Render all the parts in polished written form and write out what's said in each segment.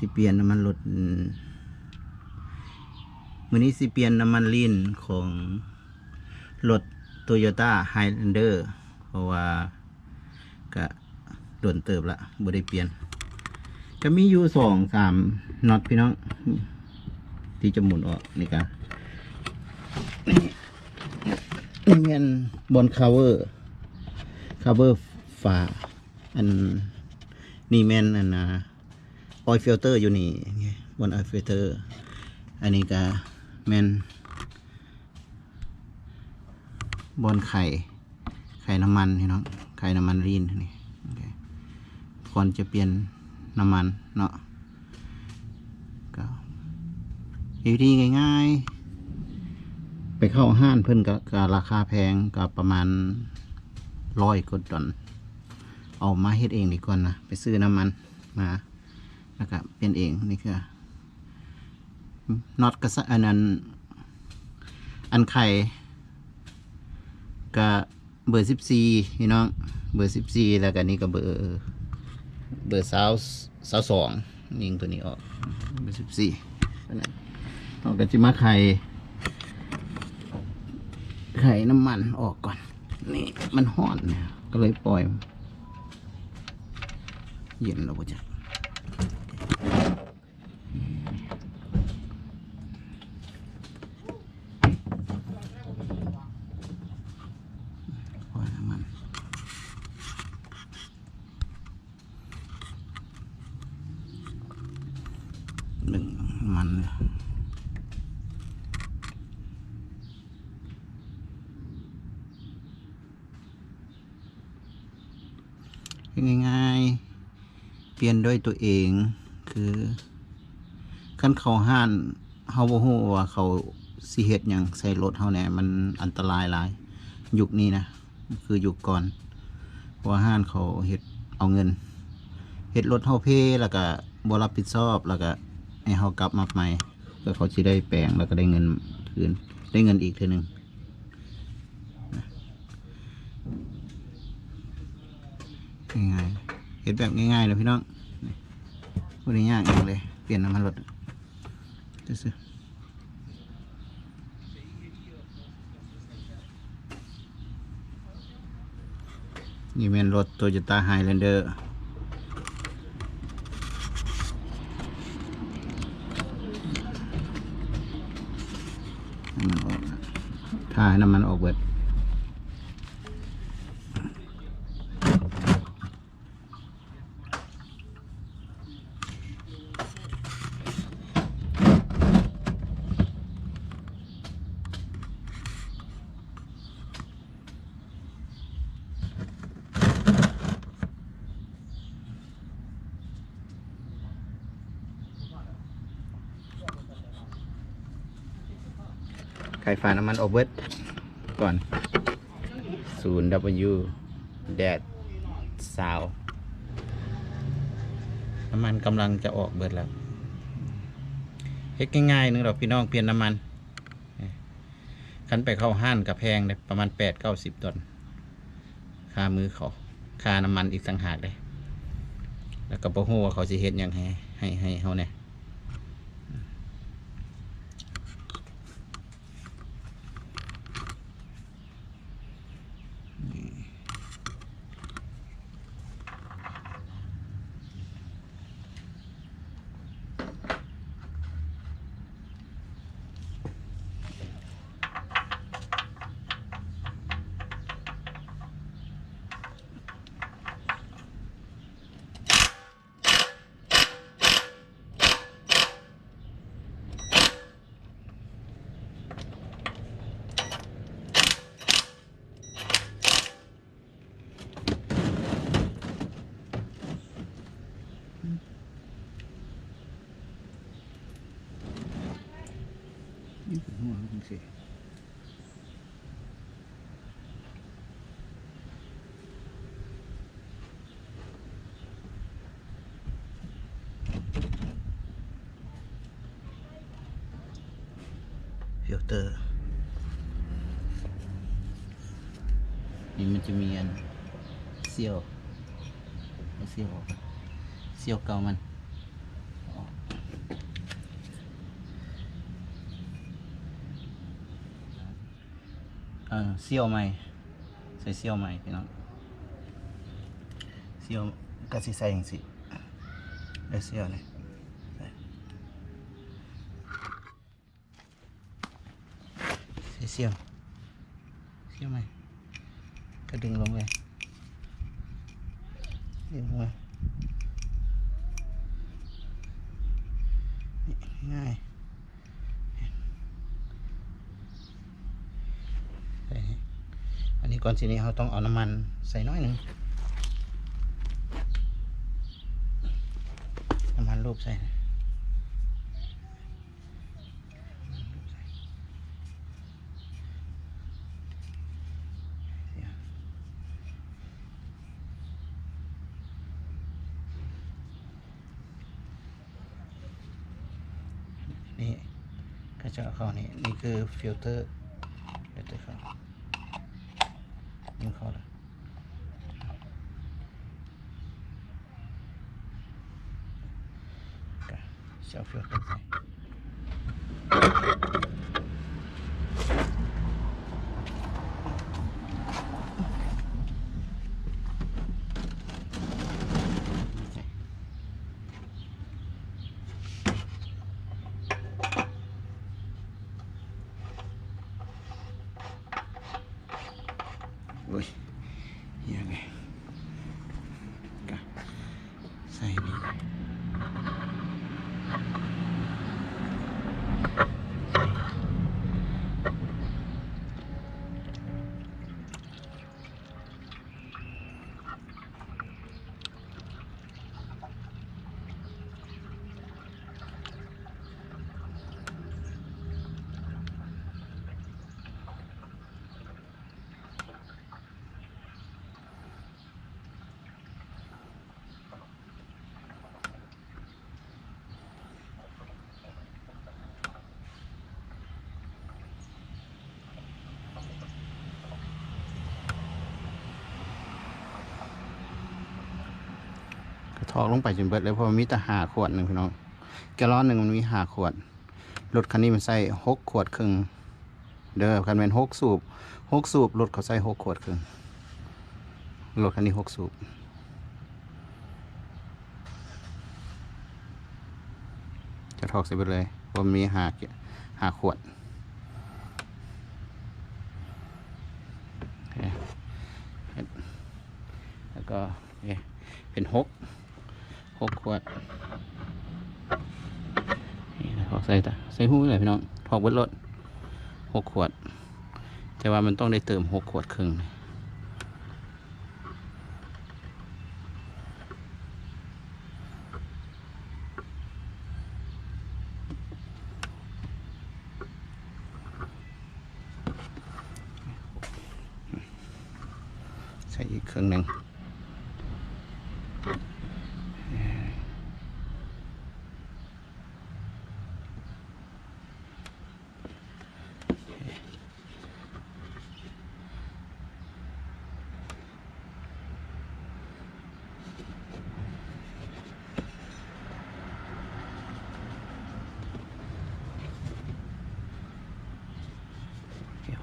สิเปลี่ยนน้ำมันรถมื้อนี้สิเปลี่ยนน้ำมันลีนของรถ Toyota Highlander เพราะว่าก็โดนเติบละบ่ได้เปลี่ยนก็มีอยู่2-3น็อตพี่น้องที่จะหมุนออกนี่กันนี่แม่นบน cover ฝาอันนี่แม่นอันoil filter อยู่นี่บน oil filter อันนี้ก็แม่นบนไข่น้ำมันพี่น้องไข่น้ำมันรีนนี่ก่อนจะเปลี่ยนน้ำมันเนาะก็วิธีง่ายๆไปเข้าห้านเพิ่นก็ราคาแพงก็ประมาณ100 กว่าดอลเอามาเฮ็ดเองดีกว่านะไปซื้อน้ำมันมาแล้วก็เปลี่ยนเองนี่คือน็อตกระสอันนั้นอันไข่ก็เบอร์14พี่น้องเบอร์14แล้วก็นี่ก็เบอร์22ยิงตัวนี้ออกเบอร์14เอาก็จะมาไข่น้ำมันออกก่อนนี่มันห่อนเนี่ยก็เลยปล่อยเย็นแล้วจ้ะปล่อยน้ำมันหนึ่งมันง่ายๆเปลี่ยนด้วยตัวเองคือขั้นเขาห้านเฮาบ่ฮู้ว่าเขาสิเฮ็ดหยังใส่รถเฮาแหน่มันอันตรายหลายยุคนี้นะคือยุคก่อนเพราะว่าห้านเขาเฮ็ดเอาเงินเฮ็ดรถเฮาเพแล้วก็บ่รับผิดชอบแล้วก็ให้เฮากลับมาใหม่เพื่อเขาสิได้แปลงแล้วก็ได้เงินคืนได้เงินอีกเทื่อนึงง่ายๆเห็นแบบง่ายๆเลยพี่น้องพูดง่ายๆเองเลยเปลี่ยนน้ำมันรถซื้อนี่เป็นรถ Toyota Highlander น้ำมันออกถ้าให้น้ำมันออกเบิดไขฝาน้ำมันออกเบิดก่อน 0W แดดซาวน้ำมันกำลังจะออกเบิดแล้วเฮ็ดง่ายๆนึงเราพี่น้องเปลี่ยนน้ำมันคันไปเข้าห้านกับแพงเลยประมาณ8-90 ดอลค่ามือเขาค่าน้ำมันอีกต่างหากเลยแล้วก็บ่ฮู้ว่าเขาสิเฮ็ดหยังให้เฮาเนี่ยนี่เป็นหัวจริงสิฟิลเตอร์นี่มันจะมีอันเซี่ยวเซี่ยวเก่ามัน เซี่ยวใหม่ใส่เซี่ยวใหม่พี่น้องเซี่ยวก็สิใส่อย่างสิได้เซี่ยวเลยใส่เซี่ยวใหม่ก็ดึงลงเลยดึงลงมาง่ายอันนี้ก่อนทีนี้เราต้องเอาน้ำมันใส่น้อยหนึ่งน้ำมันรูปใส่นี่ก็จะเข้านี่คือฟิลเตอร์เข้านี่เข้าแล้วก็เสียบฟิลเตอร์ใส่โอ้ยยังไงก็ใส่นี่ทอกลงไปจนเบิดเลยเพราะมันมีแต่5 ขวดหนึ่งพี่น้องแกลลอนหนึ่งมันมี5 ขวดรถคันนี้มันใส่6 ขวดครึ่งเด้อคันเป็น6 สูบรถเขาใส่6 ขวดครึ่งรถคันนี้6 สูบจะทอกใส่ไปเลยเพราะมันมี5 ขวดแล้วก็เป็น6 ขวดนี่นะทอกใส่หู้เลยพี่น้องทอกเบิดรถ6 ขวดแต่ว่ามันต้องได้เติม6 ขวดครึ่งใส่อีกครึ่งหนึ่ง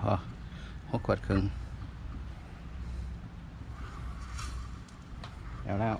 พอ6 ขวดครึ่งแล้ว